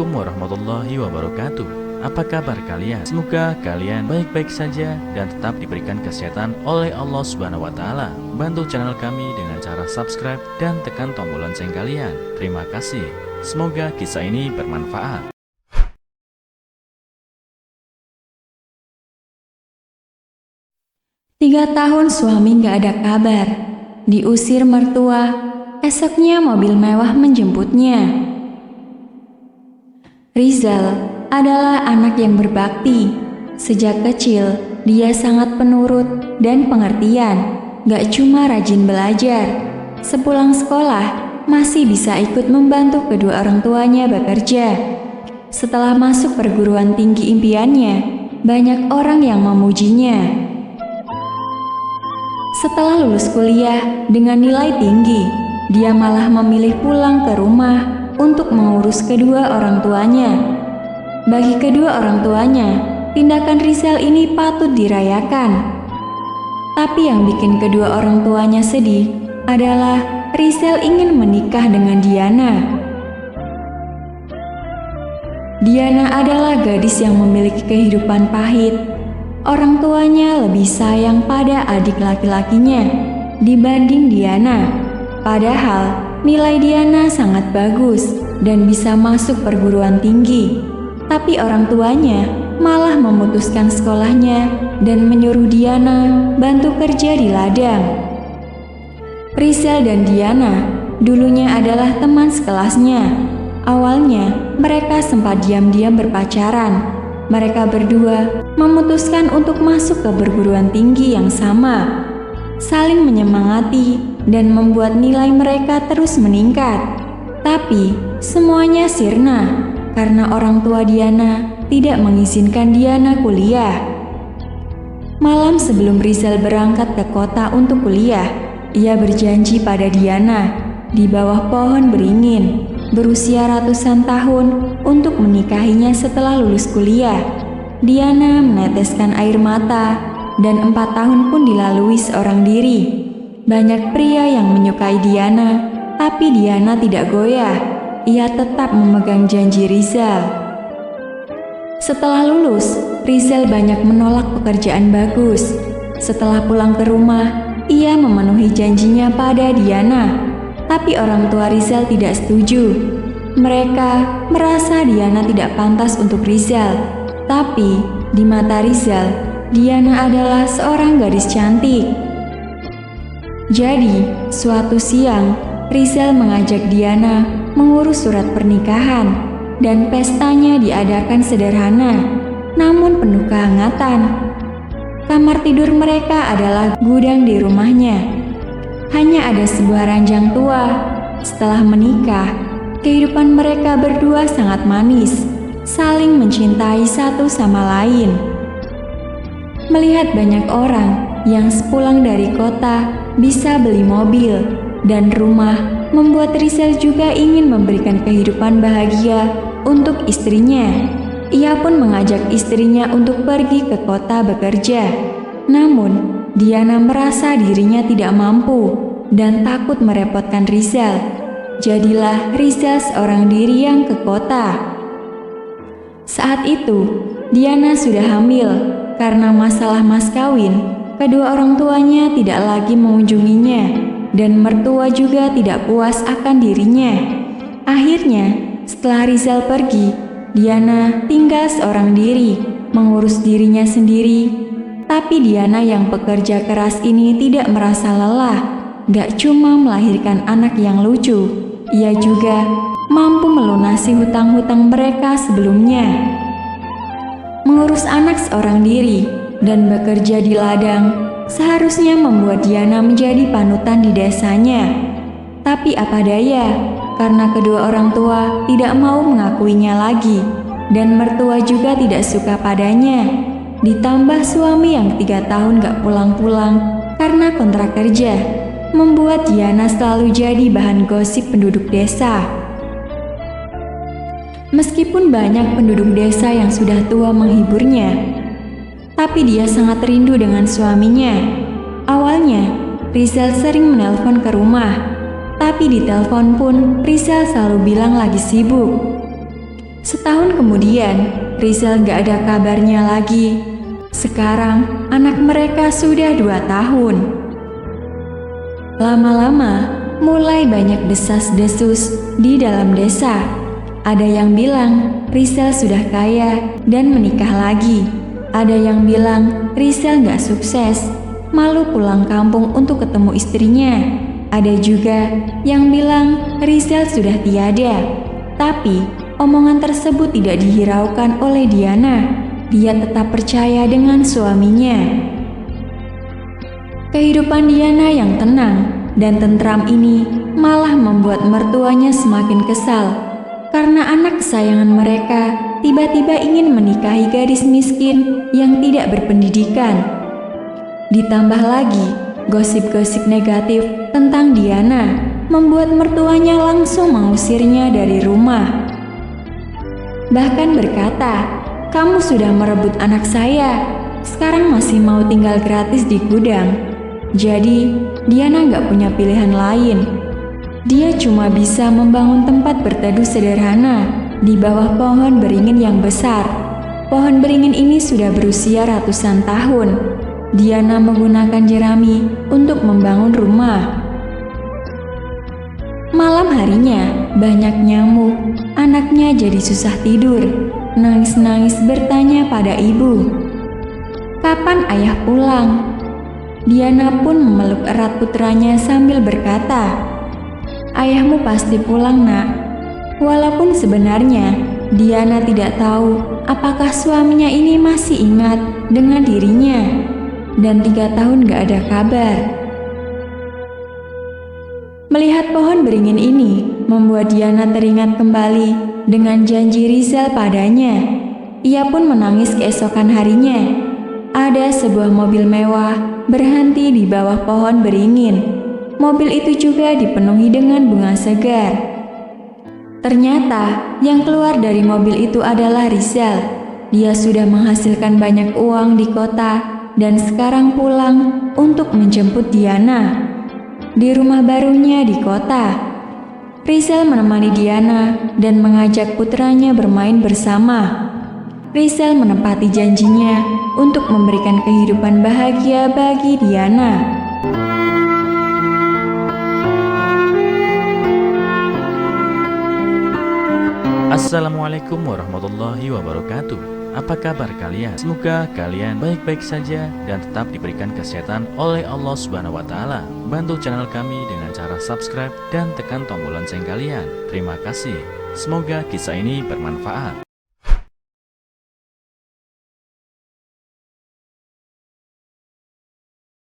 Assalamualaikum warahmatullahi wabarakatuh. Apa kabar kalian? Semoga kalian baik-baik saja dan tetap diberikan kesehatan oleh Allah Subhanahu wa taala. Bantu channel kami dengan cara subscribe dan tekan tombol lonceng kalian. Terima kasih. Semoga kisah ini bermanfaat. 3 tahun suami gak ada kabar. Diusir mertua, esoknya mobil mewah menjemputnya. Rizal adalah anak yang berbakti. Sejak kecil, dia sangat penurut dan pengertian. Gak cuma rajin belajar, sepulang sekolah masih bisa ikut membantu kedua orang tuanya bekerja. Setelah masuk perguruan tinggi impiannya, banyak orang yang memujinya. Setelah lulus kuliah dengan nilai tinggi, dia malah memilih pulang ke rumah untuk mengurus kedua orang tuanya. Bagi kedua orang tuanya, tindakan Rizal ini patut dirayakan. Tapi yang bikin kedua orang tuanya sedih adalah Rizal ingin menikah dengan Diana. Diana adalah gadis yang memiliki kehidupan pahit. Orang tuanya lebih sayang pada adik laki-lakinya dibanding Diana. Padahal nilai Diana sangat bagus dan bisa masuk perguruan tinggi. Tapi orang tuanya malah memutuskan sekolahnya dan menyuruh Diana bantu kerja di ladang. Rizal dan Diana dulunya adalah teman sekelasnya. Awalnya mereka sempat diam-diam berpacaran. Mereka berdua memutuskan untuk masuk ke perguruan tinggi yang sama, saling menyemangati dan membuat nilai mereka terus meningkat. Tapi semuanya sirna karena orang tua Diana tidak mengizinkan Diana kuliah. Malam sebelum Rizal berangkat ke kota untuk kuliah, ia berjanji pada Diana di bawah pohon beringin berusia ratusan tahun untuk menikahinya setelah lulus kuliah. Diana meneteskan air mata dan 4 tahun pun dilalui seorang diri. Banyak pria yang menyukai Diana, tapi Diana tidak goyah. Ia tetap memegang janji Rizal. Setelah lulus, Rizal banyak menolak pekerjaan bagus. Setelah pulang ke rumah, ia memenuhi janjinya pada Diana. Tapi orang tua Rizal tidak setuju. Mereka merasa Diana tidak pantas untuk Rizal. Tapi di mata Rizal, Diana adalah seorang gadis cantik. Jadi, suatu siang, Rizal mengajak Diana mengurus surat pernikahan dan pestanya diadakan sederhana, namun penuh kehangatan. Kamar tidur mereka adalah gudang di rumahnya. Hanya ada sebuah ranjang tua. Setelah menikah, kehidupan mereka berdua sangat manis, saling mencintai satu sama lain. Melihat banyak orang yang sepulang dari kota bisa beli mobil dan rumah, membuat Rizal juga ingin memberikan kehidupan bahagia untuk istrinya. Ia pun mengajak istrinya untuk pergi ke kota bekerja. Namun, Diana merasa dirinya tidak mampu dan takut merepotkan Rizal. Jadilah Rizal seorang diri yang ke kota. Saat itu, Diana sudah hamil. Karena masalah mas kawin, kedua orang tuanya tidak lagi mengunjunginya dan mertua juga tidak puas akan dirinya. Akhirnya, setelah Rizal pergi, Diana tinggal seorang diri, mengurus dirinya sendiri. Tapi Diana yang pekerja keras ini tidak merasa lelah. Gak cuma melahirkan anak yang lucu, ia juga mampu melunasi hutang-hutang mereka sebelumnya. Mengurus anak seorang diri dan bekerja di ladang seharusnya membuat Diana menjadi panutan di desanya. Tapi apa daya, karena kedua orang tua tidak mau mengakuinya lagi dan mertua juga tidak suka padanya. Ditambah suami yang 3 tahun gak pulang-pulang karena kontrak kerja, membuat Diana selalu jadi bahan gosip penduduk desa. Meskipun banyak penduduk desa yang sudah tua menghiburnya, tapi dia sangat rindu dengan suaminya. Awalnya, Rizal sering menelpon ke rumah, tapi di telepon pun Rizal selalu bilang lagi sibuk. Setahun kemudian, Rizal gak ada kabarnya lagi. Sekarang, anak mereka sudah 2 tahun. Lama-lama, mulai banyak desas-desus di dalam desa. Ada yang bilang Rizal sudah kaya dan menikah lagi. Ada yang bilang Rizal gak sukses, malu pulang kampung untuk ketemu istrinya. Ada juga yang bilang Rizal sudah tiada. Tapi omongan tersebut tidak dihiraukan oleh Diana. Dia tetap percaya dengan suaminya. Kehidupan Diana yang tenang dan tentram ini malah membuat mertuanya semakin kesal karena anak kesayangan mereka tiba-tiba ingin menikahi gadis miskin yang tidak berpendidikan. Ditambah lagi, gosip-gosip negatif tentang Diana membuat mertuanya langsung mengusirnya dari rumah. Bahkan berkata, "Kamu sudah merebut anak saya, sekarang masih mau tinggal gratis di gudang." Jadi, Diana gak punya pilihan lain. Dia cuma bisa membangun tempat berteduh sederhana di bawah pohon beringin yang besar. Pohon beringin ini sudah berusia ratusan tahun. Diana menggunakan jerami untuk membangun rumah. Malam harinya, banyak nyamuk. Anaknya jadi susah tidur. Nangis-nangis bertanya pada ibu, "Kapan ayah pulang?" Diana pun memeluk erat putranya sambil berkata, "Ayahmu pasti pulang, nak." Walaupun sebenarnya Diana tidak tahu apakah suaminya ini masih ingat dengan dirinya. Dan 3 tahun gak ada kabar. Melihat pohon beringin ini membuat Diana teringat kembali dengan janji Rizal padanya. Ia pun menangis keesokan harinya. Ada sebuah mobil mewah berhenti di bawah pohon beringin. Mobil itu juga dipenuhi dengan bunga segar. Ternyata yang keluar dari mobil itu adalah Rizal. Dia sudah menghasilkan banyak uang di kota dan sekarang pulang untuk menjemput Diana di rumah barunya di kota. Rizal menemani Diana dan mengajak putranya bermain bersama. Rizal menepati janjinya untuk memberikan kehidupan bahagia bagi Diana. Assalamualaikum warahmatullahi wabarakatuh. Apa kabar kalian? Semoga kalian baik-baik saja dan tetap diberikan kesehatan oleh Allah Subhanahu wa Ta'ala. Bantu channel kami dengan cara subscribe dan tekan tombol lonceng kalian. Terima kasih. Semoga kisah ini bermanfaat.